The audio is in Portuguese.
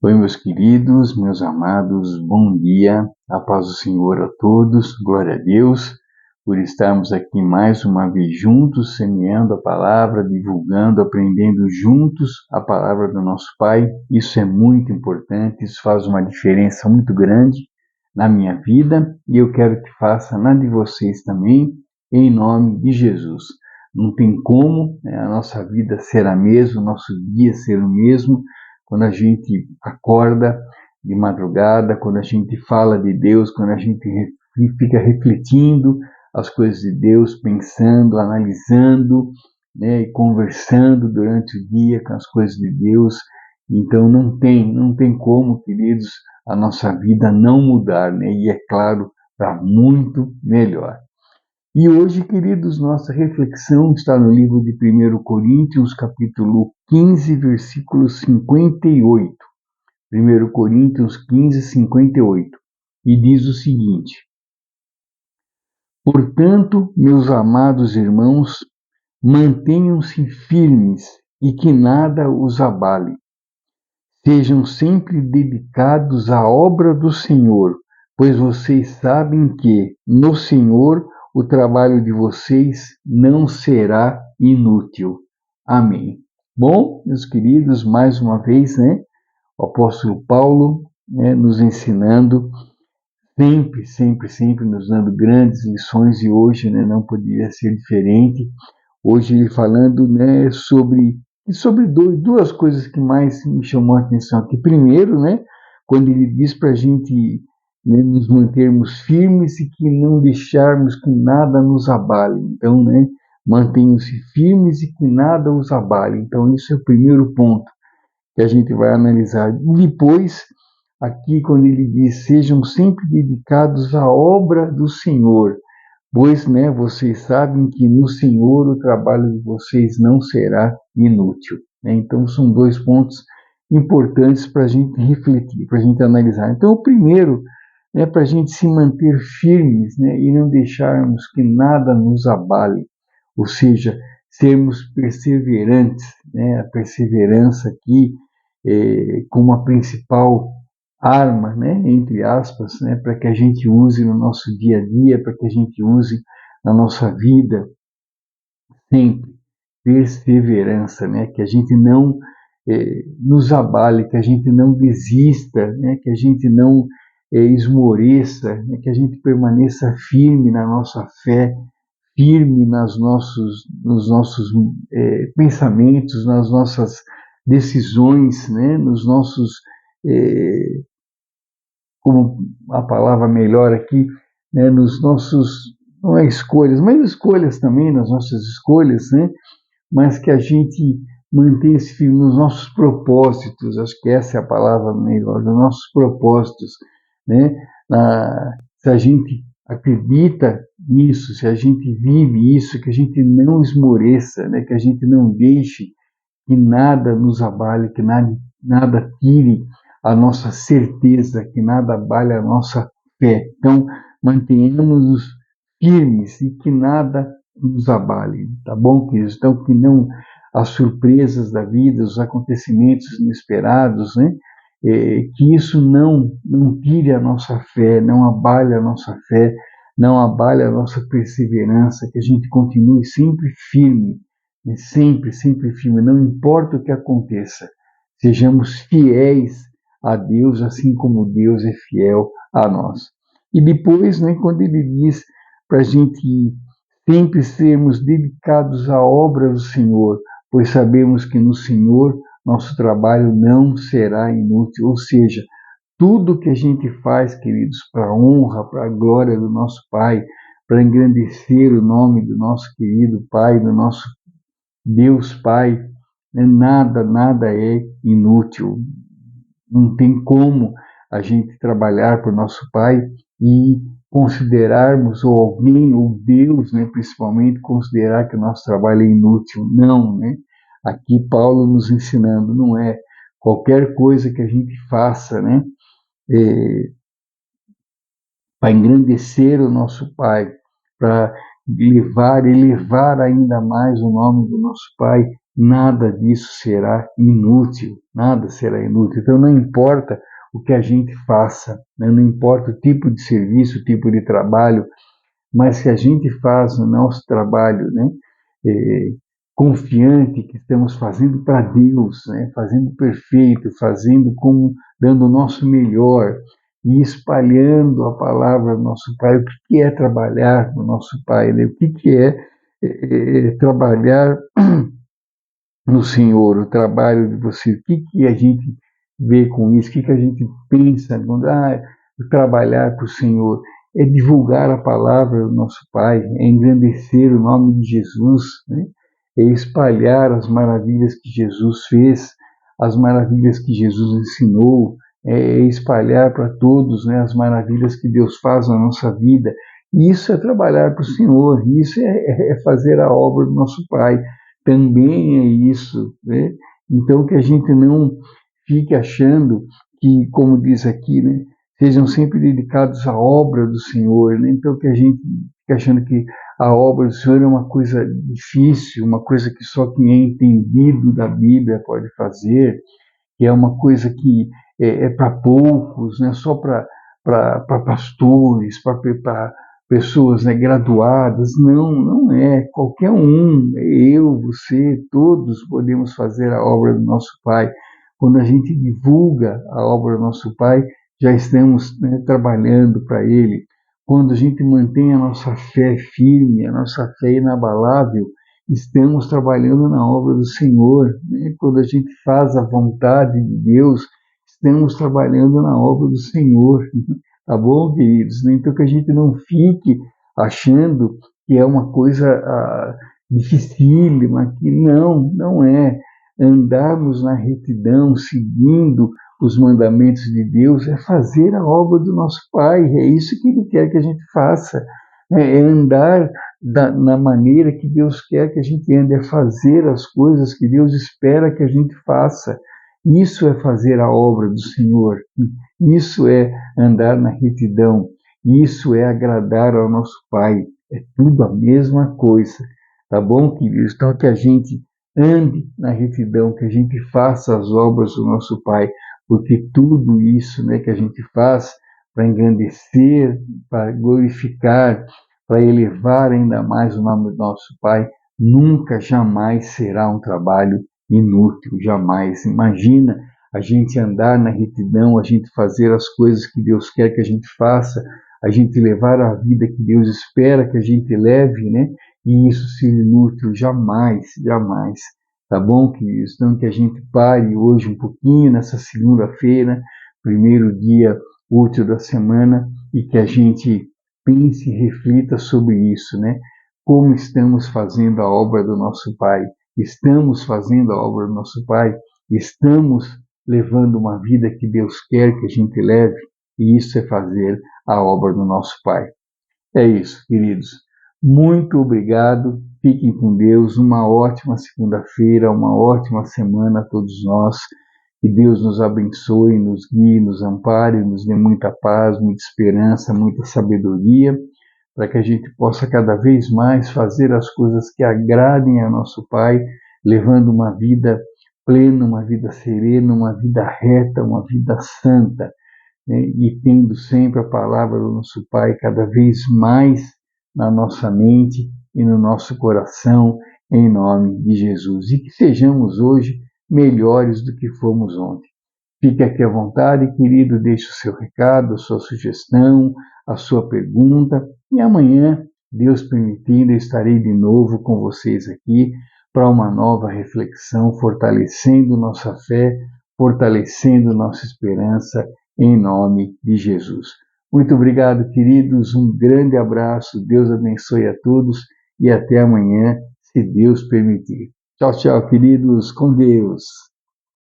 Oi, meus queridos, meus amados, bom dia, a paz do Senhor a todos, glória a Deus, por estarmos aqui mais uma vez juntos, semeando a palavra, divulgando, aprendendo juntos a palavra do nosso Pai. Isso é muito importante, isso faz uma diferença muito grande na minha vida e eu quero que faça na de vocês também, em nome de Jesus. Não tem como a nossa vida ser a mesma, o nosso dia ser o mesmo, quando a gente acorda de madrugada, quando a gente fala de Deus, quando a gente fica refletindo as coisas de Deus, pensando, analisando, e conversando durante o dia com as coisas de Deus. Então não tem como, queridos, a nossa vida não mudar, e é claro, para muito melhor. E hoje, queridos, nossa reflexão está no livro de 1 Coríntios, capítulo 15, versículo 58. 1 Coríntios 15, 58. E diz o seguinte: Portanto, meus amados irmãos, mantenham-se firmes e que nada os abale. Sejam sempre dedicados à obra do Senhor, pois vocês sabem que, no Senhor, o trabalho de vocês não será inútil. Amém. Bom, meus queridos, mais uma vez, o apóstolo Paulo, nos ensinando, sempre nos dando grandes lições, e hoje, não poderia ser diferente. Hoje ele falando, sobre duas coisas que mais me chamou a atenção aqui. Primeiro, quando ele diz para a gente, nos mantermos firmes e que não deixarmos que nada nos abale. Então, mantenham-se firmes e que nada os abale. Então, isso é o primeiro ponto que a gente vai analisar. Depois, aqui quando ele diz, sejam sempre dedicados à obra do Senhor, pois, vocês sabem que no Senhor o trabalho de vocês não será inútil. Então, são dois pontos importantes para a gente refletir, para a gente analisar. Então, o primeiro é para a gente se manter firmes, e não deixarmos que nada nos abale, ou seja, sermos perseverantes, a perseverança aqui como a principal arma, entre aspas, para que a gente use no nosso dia a dia, para que a gente use na nossa vida, sempre perseverança, que a gente não nos abale, que a gente não desista, que a gente não esmoreça, que a gente permaneça firme na nossa fé, firme nos nossos pensamentos, nas nossas decisões, nos nossos, como a palavra melhor aqui, nos nossos, não é escolhas, mas escolhas também, nas nossas escolhas, mas que a gente mantenha-se firme nos nossos propósitos, acho que essa é a palavra melhor, nos nossos propósitos, se a gente acredita nisso, se a gente vive isso, que a gente não esmoreça, que a gente não deixe que nada nos abale, que nada tire a nossa certeza, que nada abale a nossa fé. Então, mantenhamos-nos firmes e que nada nos abale, tá bom, queridos? Então, que não as surpresas da vida, os acontecimentos inesperados, que isso não tire a nossa fé, não abale a nossa fé, não abale a nossa perseverança, que a gente continue sempre firme, sempre firme, não importa o que aconteça, sejamos fiéis a Deus, assim como Deus é fiel a nós. E depois, quando ele diz para a gente sempre sermos dedicados à obra do Senhor, pois sabemos que no Senhor nosso trabalho não será inútil, ou seja, tudo que a gente faz, queridos, para a honra, para a glória do nosso Pai, para engrandecer o nome do nosso querido Pai, do nosso Deus Pai, nada é inútil. Não tem como a gente trabalhar para o nosso Pai e considerarmos, ou alguém, ou Deus, principalmente, considerar que o nosso trabalho é inútil. Não, Aqui Paulo nos ensinando, não é qualquer coisa que a gente faça, para engrandecer o nosso Pai, para elevar ainda mais o nome do nosso Pai, nada disso será inútil, nada será inútil. Então não importa o que a gente faça, né? Não importa o tipo de serviço, o tipo de trabalho, mas se a gente faz o nosso trabalho, né, é, confiante que estamos fazendo para Deus, né, fazendo perfeito, fazendo como dando o nosso melhor e espalhando a palavra do nosso Pai. O que é trabalhar no nosso Pai? Né? O que é trabalhar no Senhor, o trabalho de você? O que a gente vê com isso? O que a gente pensa quando trabalhar para o Senhor? É divulgar a palavra do nosso Pai, é engrandecer o nome de Jesus, né? É espalhar as maravilhas que Jesus fez, as maravilhas que Jesus ensinou, é espalhar para todos, né, as maravilhas que Deus faz na nossa vida. Isso é trabalhar para o Senhor, isso é fazer a obra do nosso Pai. Também é isso, né? Então que a gente não fique achando que, como diz aqui, né, sejam sempre dedicados à obra do Senhor, né? Então que a gente fique achando que a obra do Senhor é uma coisa difícil, uma coisa que só quem é entendido da Bíblia pode fazer, que é uma coisa que é para poucos, né? Só para pastores, para pessoas, né, graduadas. Não, não é. Qualquer um, eu, você, todos podemos fazer a obra do nosso Pai. Quando a gente divulga a obra do nosso Pai, já estamos, né, trabalhando para Ele. Quando a gente mantém a nossa fé firme, a nossa fé inabalável, estamos trabalhando na obra do Senhor, né? Quando a gente faz a vontade de Deus, estamos trabalhando na obra do Senhor, tá bom, queridos? Então que a gente não fique achando que é uma coisa dificílima, que não é. Andarmos na retidão, seguindo os mandamentos de Deus, é fazer a obra do nosso Pai, é isso que Ele quer que a gente faça, é andar na maneira que Deus quer que a gente ande, é fazer as coisas que Deus espera que a gente faça. Isso é fazer a obra do Senhor. Isso é andar na retidão. Isso é agradar ao nosso Pai. É tudo a mesma coisa. Tá bom, queridos? Então, que a gente ande na retidão, que a gente faça as obras do nosso Pai, porque tudo isso, né, que a gente faz para engrandecer, para glorificar, para elevar ainda mais o nome do nosso Pai, nunca, jamais será um trabalho inútil, jamais. Imagina a gente andar na retidão, a gente fazer as coisas que Deus quer que a gente faça, a gente levar a vida que Deus espera que a gente leve, né? E isso ser inútil, jamais, jamais. Tá bom, queridos? Então que a gente pare hoje um pouquinho, nessa segunda-feira, primeiro dia útil da semana, e que a gente pense e reflita sobre isso, né? Como estamos fazendo a obra do nosso Pai? Estamos fazendo a obra do nosso Pai? Estamos levando uma vida que Deus quer que a gente leve? E isso é fazer a obra do nosso Pai. É isso, queridos. Muito obrigado. Fiquem com Deus. Uma ótima segunda-feira, uma ótima semana a todos nós. Que Deus nos abençoe, nos guie, nos ampare, nos dê muita paz, muita esperança, muita sabedoria, para que a gente possa cada vez mais fazer as coisas que agradem a nosso Pai, levando uma vida plena, uma vida serena, uma vida reta, uma vida santa, né? E tendo sempre a palavra do nosso Pai cada vez mais na nossa mente e no nosso coração, em nome de Jesus. E que sejamos hoje melhores do que fomos ontem. Fique aqui à vontade, querido, deixe o seu recado, a sua sugestão, a sua pergunta, e amanhã, Deus permitindo, eu estarei de novo com vocês aqui para uma nova reflexão, fortalecendo nossa fé, fortalecendo nossa esperança, em nome de Jesus. Muito obrigado, queridos, um grande abraço, Deus abençoe a todos e até amanhã, se Deus permitir. Tchau, tchau, queridos, com Deus.